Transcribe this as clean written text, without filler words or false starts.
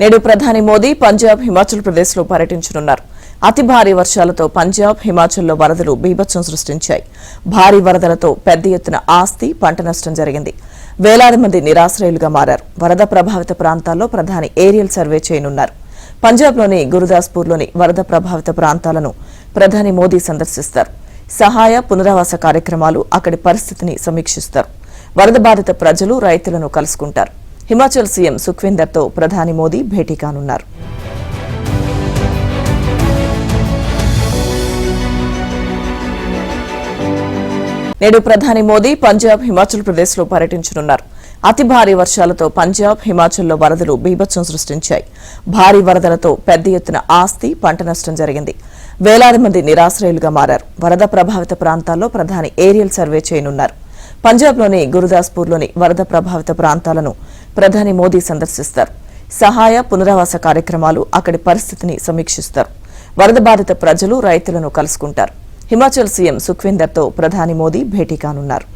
నేడు ప్రధాని మోదీ పంజాబ్ హిమాచల్ ప్రదేశ్ లో పర్యటించనున్నారు. అతి భారీ వర్షాలతో పంజాబ్ హిమాచల్లో వరదలు బీభత్సం సృష్టించాయి. భారీ వరదలతో పెద్ద ఎత్తున ఆస్తి పంట నష్టం జరిగింది. వేలాది మంది నిరాశ్రయులుగా మారారు. వరద ప్రభావిత ప్రాంతాల్లో ప్రధాని ఏరియల్ సర్వే చేయనున్నారు. పంజాబ్లోని గురుదాస్పూర్లోని వరద ప్రభావిత ప్రాంతాలను ప్రధాని మోదీ సందర్శిస్తారు. సహాయ పునరావాస కార్యక్రమాలు, అక్కడి పరిస్థితిని సమీక్షిస్తారు. వరద బాధిత ప్రజలు, రైతులను కలుసుకుంటారు. హిమాచల్ సీఎం సుఖ్వీందర్తో ప్రధాని మోదీ భేటీ కానున్నారు. నేడు ప్రధాని మోదీ పంజాబ్ హిమాచల్ ప్రదేశ్ లో పర్యటించనున్నారు. అతి భారీ వర్షాలతో పంజాబ్ హిమాచల్లో వరదలు బీభత్సం సృష్టించాయి. భారీ వరదలతో పెద్ద ఎత్తున ఆస్తి పంట నష్టం జరిగింది. వేలాది మంది నిరాశ్రయులుగా మారారు. వరద ప్రభావిత ప్రాంతాల్లో ప్రధాని ఏరియల్ సర్వే చేయనున్నారు. పంజాబ్లోని గురుదాస్పూర్లోని వరద ప్రభావిత ప్రాంతాలను ప్రధాని మోదీ సందర్శిస్తారు. సహాయ పునరావాస కార్యక్రమాలు, అక్కడి పరిస్థితిని సమీక్షిస్తారు. వరద బాధిత ప్రజలు, రైతులను కలుసుకుంటారు. హిమాచల్ సీఎం సుఖ్వీందర్తో ప్రధాని మోదీ భేటీ కానున్నారు.